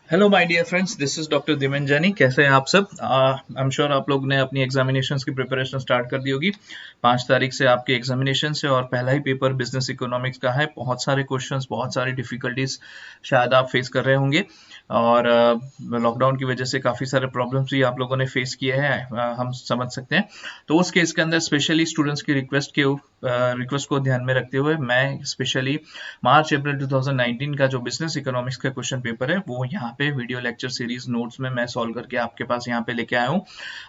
Hello my dear friends, this is doctor Diman Jani. कैसे हैं आप सब? आई एम श्योर आप लोग ने अपनी एग्जामिनेशंस की प्रिपरेशन स्टार्ट कर दी होगी। 5 तारीख से आपके एग्जामिनेशन है और पहला ही पेपर बिजनेस इकोनॉमिक्स का है। बहुत सारे क्वेश्चंस, बहुत सारी डिफिकल्टीज शायद आप फेस कर रहे होंगे और लॉकडाउन की वजह से काफ़ी सारे प्रॉब्लम्स भी आप लोगों ने फेस किए हैं, हम समझ सकते हैं। तो उस केस के अंदर स्पेशली स्टूडेंट्स की रिक्वेस्ट को ध्यान में रखते हुए मैं स्पेशली मार्च अप्रैल 2019 का जो बिजनेस इकोनॉमिक्स का क्वेश्चन पेपर है वो यहाँ पे वीडियो लेक्चर सीरीज नोट्स में मैं सॉल्व करके आपके पास यहाँ पे लेके आया हूँ।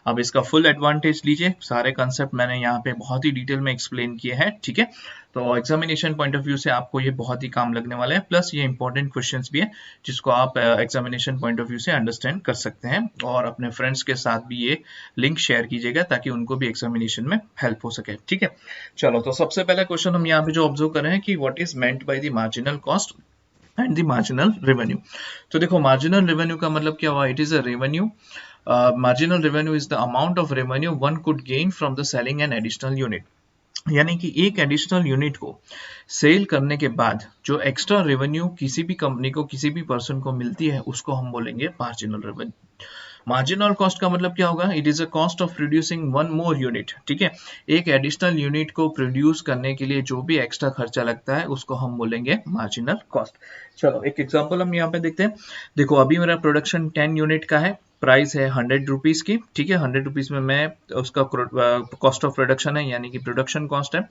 अब इसका फुल एडवांटेज लीजिए। सारे कंसेप्ट मैंने यहाँ पे बहुत ही डिटेल में एक्सप्लेन किए हैं, ठीक है। तो एग्जामिनेशन पॉइंट ऑफ व्यू से आपको ये बहुत ही काम लगने वाला है, प्लस ये इंपॉर्टेंट क्वेश्चंस भी है जिसको आप एग्जामिनेशन पॉइंट ऑफ व्यू से अंडरस्टैंड कर सकते हैं। और अपने फ्रेंड्स के साथ भी ये लिंक शेयर कीजिएगा ताकि उनको भी एग्जामिनेशन में हेल्प हो सके, ठीक है। चलो, तो सबसे पहला क्वेश्चन हम यहाँ पे जो ऑब्जर्व कर रहे हैं कि what is meant by the marginal cost and the marginal revenue. तो देखो, मार्जिनल रेवेन्यू का मतलब क्या हुआ? It is a revenue, marginal revenue is the amount of revenue one could gain from the selling an additional unit. यानी कि एक additional unit को सेल करने के बाद जो एक्स्ट्रा रेवेन्यू किसी भी कंपनी को, किसी भी पर्सन को मिलती है, उसको हम बोलेंगे मार्जिनल रेवेन्यू। मार्जिनल कॉस्ट का मतलब क्या होगा? It is a cost of producing one more unit, ठीक है। एक एडिशनल यूनिट को प्रोड्यूस करने के लिए जो भी एक्स्ट्रा खर्चा लगता है उसको हम बोलेंगे मार्जिनल कॉस्ट। चलो, एक एग्जांपल हम यहाँ पे देखते हैं। देखो, अभी मेरा प्रोडक्शन 10 यूनिट का है, प्राइस है 100 रुपीज की, ठीक है। 100 रुपीज में मैं उसका कॉस्ट ऑफ प्रोडक्शन है, यानी कि प्रोडक्शन कॉस्ट है,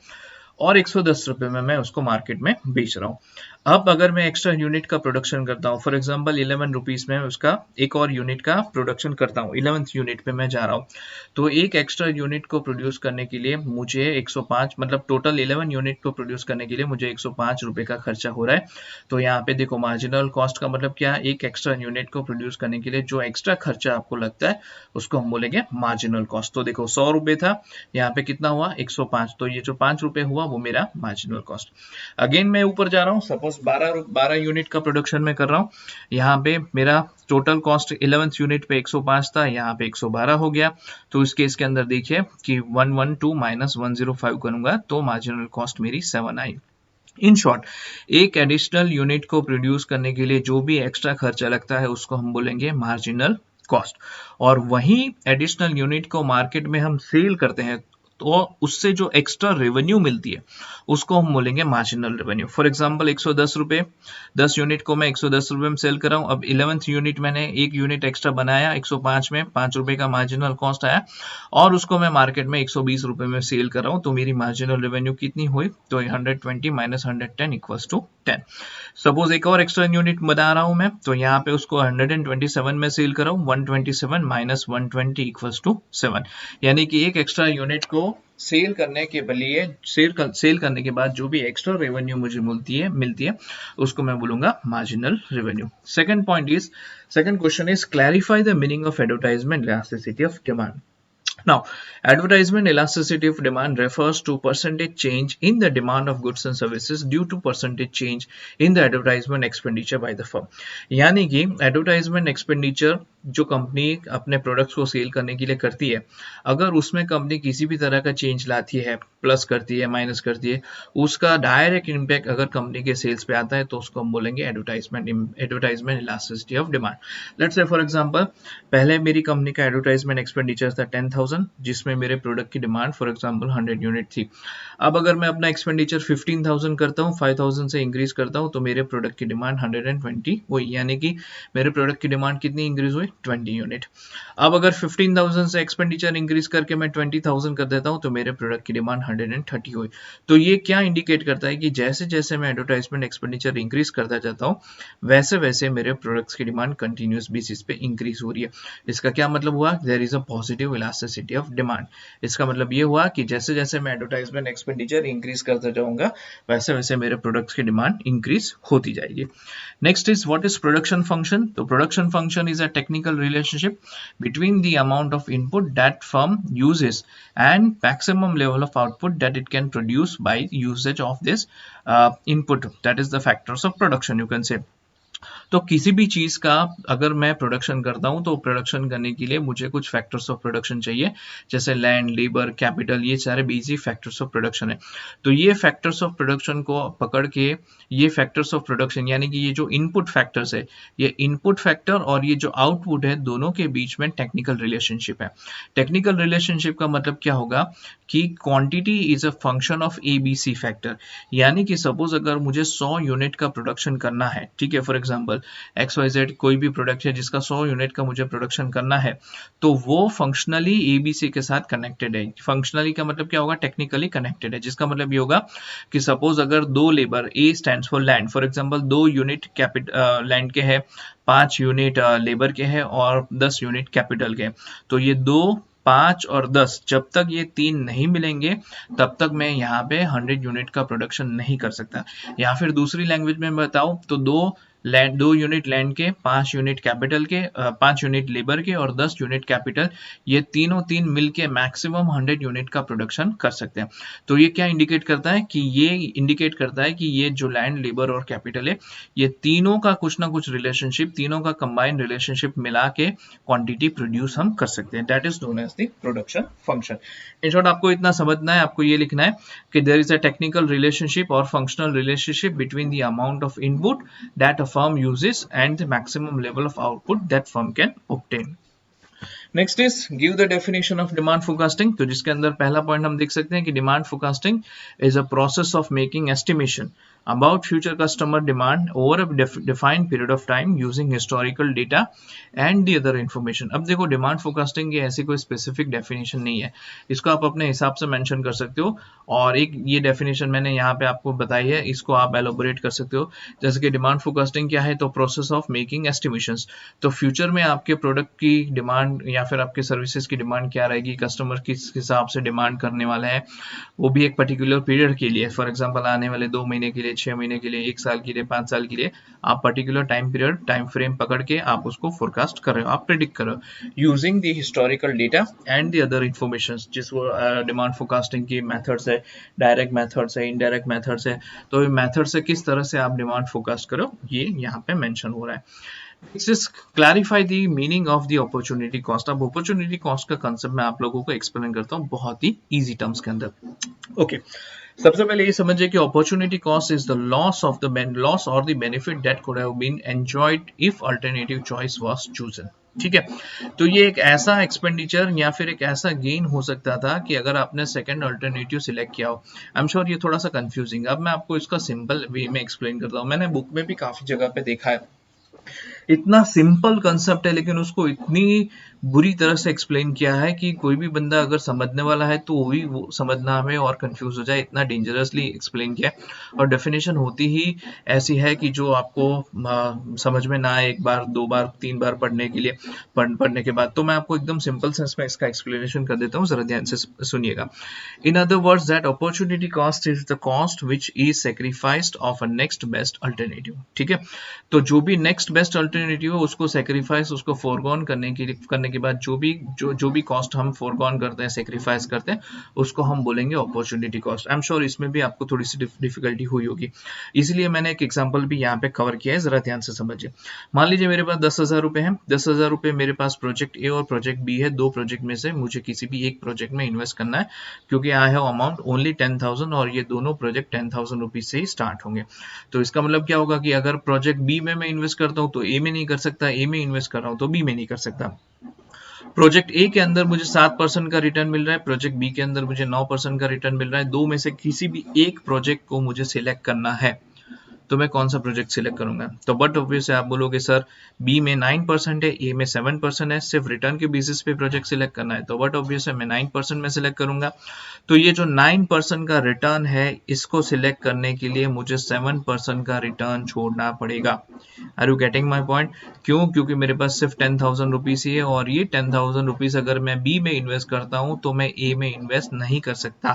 और 110 रुपये में मैं उसको मार्केट में बेच रहा हूँ। अब अगर मैं एक्स्ट्रा यूनिट का प्रोडक्शन करता हूँ, फॉर एग्जांपल 11 रुपीज में उसका एक और यूनिट का प्रोडक्शन करता हूँ, 11th यूनिट पे मैं जा रहा हूँ, तो एक एक्स्ट्रा यूनिट को प्रोड्यूस करने के लिए मुझे 105, मतलब टोटल 11 यूनिट को प्रोड्यूस करने के लिए मुझे 105 रुपये का खर्चा हो रहा है। तो यहाँ पे देखो, मार्जिनल कॉस्ट का मतलब क्या है? एक एक्स्ट्रा यूनिट को प्रोड्यूस करने के लिए जो एक्स्ट्रा खर्चा आपको लगता है उसको हम बोलेंगे मार्जिनल कॉस्ट। तो देखो, 100 रुपये था, यहाँ पे कितना हुआ? 105, तो ये जो 5 रुपये हुआ वो मेरा मार्जिनल कॉस्ट। अगेन मैं ऊपर जा रहा हूँ, सपोज 12 यूनिट का प्रोडक्शन में कर रहा हूँ। यहाँ पे मेरा टोटल कॉस्ट 11th यूनिट पे 105 था, यहाँ पे 112 हो गया। तो इस केस के अंदर देखिए कि 112 माइनस 105 करूंगा तो मार्जिनल कॉस्ट मेरी 7 आई। इन शॉर्ट, एक एडिशनल यूनिट को प्रोड्यूस करने के लिए जो भी एक्स्ट्रा खर्चा लगता है उसको हम बोलेंगे मार्जिनल कॉस्ट। और वही एडिशनल यूनिट को मार्केट में हम सेल करते हैं तो उससे जो एक्स्ट्रा रेवेन्यू मिलती है उसको हम बोलेंगे मार्जिनल रेवेन्यू। फॉर एग्जांपल 110 रुपये, 10 यूनिट को मैं 110 रुपये में सेल कर रहा हूँ। अब 11th यूनिट मैंने एक यूनिट एक्स्ट्रा बनाया 105 में, 5 रुपये का मार्जिनल कॉस्ट आया, और उसको मैं मार्केट में 120 रुपये में सेल कर रहा हूँ। तो मेरी मार्जिनल रेवेन्यू कितनी हुई? तो 120 माइनस 110 इक्वल्स टू 10। सपोज एक और एक्स्ट्रा यूनिट बना रहा हूँ मैं, तो यहाँ पे उसको 127 में सेल कर रहा हूँ, 127 माइनस 120 इक्वल्स टू 7। यानी कि एक एक्स्ट्रा यूनिट को सेल करने के लिए सेल करने के बाद जो भी एक्स्ट्रा रेवेन्यू मुझे मिलती है उसको मैं बोलूंगा marginal revenue. Second question is clarify the meaning of advertisement elasticity of demand. Now, advertisement elasticity of demand refers to percentage change in the demand of goods and services due to percentage change in the advertisement expenditure by the firm। यानी कि advertisement expenditure जो company अपने products को cell करने के लिए करती है, अगर उसमें कंपनी किसी भी तरह का चेंज लाती है, प्लस करती है, माइनस करती है, उसका डायरेक्ट इम्पैक्ट अगर कंपनी के सेल्स पे आता है तो उसको हम बोलेंगे advertisement elasticity of demand. Let's say for example, पहले मेरी कंपनी का एडवर्टाइजमेंट एक्सपेंडिचर था 10,000, जिसमें मेरे प्रोडक्ट की डिमांड फॉर एग्जांपल 100 यूनिट थी। अब अगर मैं अपना एक्सपेंडिचर 15,000 करता हूँ, 5,000 से इंक्रीज करता हूँ, तो मेरे प्रोडक्ट की डिमांड 120 हुई, यानी कि मेरे प्रोडक्ट की डिमांड कितनी इंक्रीज हुई? 20 यूनिट। अब अगर 15,000 से एक्सपेंडिचर इंक्रीज करके मैं 20,000 कर देता हूँ तो मेरे प्रोडक्ट की डिमांड 130 हुई। तो ये क्या इंडिकेट करता है कि जैसे जैसे मैं एडवर्टाइजमेंट एक्सपेंडिचर इंक्रीज करता जाता हूँ वैसे वैसे मेरे प्रोडक्ट्स की डिमांड कंटिन्यूस बेसिस पे इंक्रीज हो रही है। इसका क्या मतलब हुआ? There is a positive elasticity of demand. इसका मतलब ये हुआ कि जैसे जैसे मैं एडवर्टाइजमेंट एक्सपेंडिचर इंक्रीज करता जाऊंगा वैसे वैसे मेरे प्रोडक्ट्स की डिमांड इंक्रीज होती जाएगी। Next is, what is production function? So production function is a technical relationship between the amount of input that firm uses and maximum level of output that it can produce by usage of this input. That is the factors of production, you can say. तो किसी भी चीज का अगर मैं production करता हूं तो प्रोडक्शन करने के लिए मुझे कुछ फैक्टर्स ऑफ प्रोडक्शन चाहिए, जैसे लैंड, लेबर, कैपिटल, ये सारे बेसिक फैक्टर्स ऑफ प्रोडक्शन है। तो ये फैक्टर्स ऑफ प्रोडक्शन को पकड़ के, ये फैक्टर्स ऑफ प्रोडक्शन यानी कि ये जो इनपुट फैक्टर्स है, ये इनपुट फैक्टर और ये जो आउटपुट है, दोनों के बीच में टेक्निकल रिलेशनशिप है। टेक्निकल रिलेशनशिप का मतलब क्या होगा कि quantity is a function of A B C factor. यानी कि सपोज अगर मुझे 100 यूनिट का प्रोडक्शन करना है, ठीक है, फॉर एग्जांपल XYZ कोई भी प्रोडक्ट है जिसका 100 यूनिट का मुझे प्रोडक्शन करना है, तो वो फंक्शनली ABC के साथ कनेक्टेड है। फंक्शनली का मतलब क्या होगा, टेक्निकली कनेक्टेड है, जिसका मतलब ये होगा कि सपोज अगर दो labour, A stands for land, for example 2 unit land के है, 5 यूनिट लेबर के हैं और 10 यूनिट कैपिटल के, तो ये 2, 5 और 10, जब तक ये तीन नहीं मिलेंगे तब तक मैं यहाँ पे 100 यूनिट का प्रोडक्शन नहीं कर सकता। या फिर दूसरी लैंग्वेज में बताऊं तो 2 यूनिट लैंड के, 5 यूनिट कैपिटल के, 5 यूनिट लेबर के और 10 यूनिट कैपिटल, ये तीन मिलके मैक्सिमम 100 यूनिट का प्रोडक्शन कर सकते हैं। तो ये क्या इंडिकेट करता है कि ये इंडिकेट करता है कि ये जो लैंड, लेबर और कैपिटल है, ये तीनों का कुछ ना कुछ रिलेशनशिप, तीनों का कंबाइंड रिलेशनशिप मिला के क्वांटिटी प्रोड्यूस हम कर सकते हैं। That is known as the production function. In short आपको इतना समझना है, आपको ये लिखना है कि there is a technical relationship और functional relationship between the amount of input that a firm uses and the maximum level of output that firm can obtain. Next is give the definition of demand forecasting. तो जिसके अंदर पहला point हम देख सकते हैं कि demand forecasting is a process of making estimation about future customer demand over a defined period of time using historical data and the other information। अब देखो डिमांड फोरकास्टिंग की ऐसी कोई स्पेसिफिक डेफिनेशन नहीं है, इसको आप अपने हिसाब से मेंशन कर सकते हो। और एक ये डेफिनेशन मैंने यहाँ पे आपको बताई है, इसको आप एलोबोरेट कर सकते हो। जैसे कि डिमांड फोरकास्टिंग क्या है, तो प्रोसेस ऑफ मेकिंग एस्टिमेशंस। तो फ्यूचर में आपके प्रोडक्ट की डिमांड या फिर आपके सर्विसेज की डिमांड क्या रहेगी, कस्टमर किस हिसाब से डिमांड करने वाला है, वो भी एक पर्टिकुलर पीरियड के लिए, फॉर एग्जांपल आने वाले 2 महीने के लिए, 6 महीने के लिए, 1 साल के लिए, 5 साल के लिए, आप particular time period, time frame पकड़ के आप उसको फोरकास्ट कर रहे हो, आप प्रिडिक्ट कर रहे हो using the historical data and the other information. जिसको डिमांड फोरकास्टिंग की मेथड्स है, डायरेक्ट मेथड्स है, इनडायरेक्ट मेथड्स है। तो ये मेथड से किस तरह से आप डिमांड फोरकास्ट करो, ये यहाँ पे मेंशन हो रहा है। Clarify the meaning of the opportunity cost. अब अपॉर्चुनिटी कॉस्ट का कंसेप्ट मैं आप लोगों को एक्सप्लेन करता हूँ बहुत ही इजी टर्म्स के अंदर। ओके, सबसे पहले ये समझिए कि opportunity cost is the loss of the loss और the benefit that could have been enjoyed if alternative choice was chosen. ठीक है, तो ये एक ऐसा एक्सपेंडिचर या फिर एक ऐसा गेन हो सकता था कि अगर आपने सेकंड अल्टरनेटिव सिलेक्ट किया हो। आई एम श्योर ये थोड़ा सा कंफ्यूजिंग, अब मैं आपको इसका सिंपल वे में एक्सप्लेन करता हूँ। मैंने बुक में भी काफी जगह पे देखा है, इतना सिंपल कंसेप्ट है लेकिन उसको इतनी बुरी तरह से एक्सप्लेन किया है कि कोई भी बंदा अगर समझने वाला है तो वो भी वो समझना में और कंफ्यूज हो जाए, इतना डेंजरसली एक्सप्लेन किया है। और डेफिनेशन होती ही ऐसी है कि जो आपको समझ में ना आए 1 बार 2 बार 3 बार पढ़ने के लिए, पढ़ने के बाद। तो मैं आपको एकदम सिंपल सेंस में इसका एक्सप्लेनेशन कर देता हूँ, जरा ध्यान से सुनिएगा। In other words that opportunity cost is the cost which is sacrificed of a next best alternative. ठीक है, तो जो भी नेक्स्ट बेस्ट अल्टरनेटिव है उसको सेक्रीफाइस, उसको फोरगॉन करने के बाद जो भी कॉस्ट हम फोरगॉन करते हैं, सेक्रीफाइस करते हैं, उसको हम बोलेंगे opportunity cost. I am sure इसमें भी आपको थोड़ी सी डिफिकल्टी हुई होगी, इसलिए मैंने एक एग्जांपल भी यहाँ पे कवर किया है, जरा ध्यान से समझिए। मान लीजिए मेरे पास 10,000 रुपए है, 10,000 रुपए मेरे पास प्रोजेक्ट ए और प्रोजेक्ट बी है। दो प्रोजेक्ट में से मुझे किसी भी एक प्रोजेक्ट में इन्वेस्ट करना है, क्योंकि आई हैव अमाउंट ओनली 10,000 और ये दोनों प्रोजेक्ट 10,000 रुपीज से ही स्टार्ट होंगे। तो इसका मतलब क्या होगा कि अगर प्रोजेक्ट बी में मैं इन्वेस्ट करता हूँ तो ए में नहीं कर सकता, ए में इन्वेस्ट कर रहा हूँ तो बी में नहीं कर सकता। प्रोजेक्ट ए के अंदर मुझे 7% का रिटर्न मिल रहा है, प्रोजेक्ट बी के अंदर मुझे 9% का रिटर्न मिल रहा है। दो में से किसी भी एक प्रोजेक्ट को मुझे सिलेक्ट करना है, तो मैं कौन सा प्रोजेक्ट सिलेक्ट करूंगा? तो बट ऑब्वियस आप बोलोगे सर बी में 9% है, ए में 7% है, सिर्फ रिटर्न के बेसिस पे प्रोजेक्ट सिलेक्ट करना है, तो बट ऑब्वियस है मैं 9% में सिलेक्ट करूंगा। तो ये जो 9% का रिटर्न है, इसको सिलेक्ट करने के लिए मुझे 7% का रिटर्न छोड़ना पड़ेगा। Are you getting my point? क्यों? क्योंकि मेरे पास सिर्फ 10,000 रुपीज ही है और ये 10,000 रुपीज अगर मैं बी में इन्वेस्ट करता हूं तो मैं ए में इन्वेस्ट नहीं कर सकता,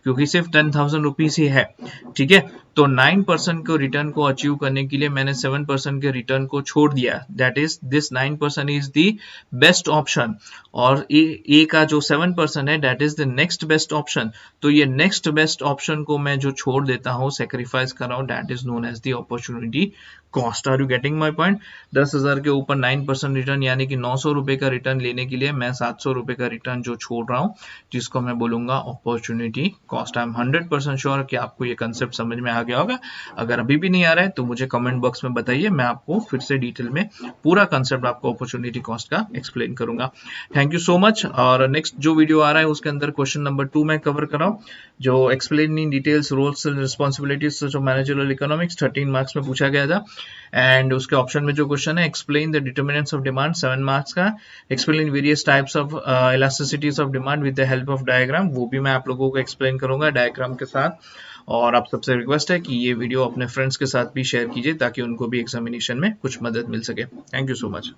क्योंकि सिर्फ 10,000 रुपीज ही है। ठीक है, तो 9% को रिटर्न को अचीव करने के लिए मैंने 7% के रिटर्न को छोड़ दिया। That is this 9% is the best option और ए का जो 7% है that is the next best option. तो ये नेक्स्ट बेस्ट ऑप्शन को मैं जो छोड़ देता हूँ, सेक्रीफाइस कर रहा हूँ, that is known as the opportunity cost. Are you getting my point? 10,000 के ऊपर 9% रिटर्न यानी कि 900 रुपए का रिटर्न लेने के लिए मैं 700 रुपए का रिटर्न जो छोड़ रहा हूँ, जिसको मैं बोलूंगा opportunity cost. I am 100% sure कि आपको ये कंसेप्ट समझ में आ गया होगा। अगर अभी भी नहीं आ रहा है तो मुझे कमेंट बॉक्स में बताइए, मैं आपको फिर से डिटेल में पूरा कंसेप्ट आपको अपॉर्चुनिटी कॉस्ट का एक्सप्लेन करूंगा। Thank you so much. और नेक्स्ट जो वीडियो आ रहा है उसके अंदर क्वेश्चन नंबर 2 मैं कवर कर रहा हूँ, जो explain in details roles and responsibilities of managerial economics 13 marks में पूछा गया था। एंड उसके ऑप्शन में जो क्वेश्चन है, explain the determinants of demand 7 marks का, explain various types of elasticities of demand with the help of diagram, वो भी मैं आप लोगों को एक्सप्लेन करूंगा डायग्राम के साथ। और आप सबसे रिक्वेस्ट है कि ये वीडियो अपने फ्रेंड्स के साथ भी शेयर कीजिए ताकि उनको भी एग्जामिनेशन में कुछ मदद मिल सके। Thank you so much.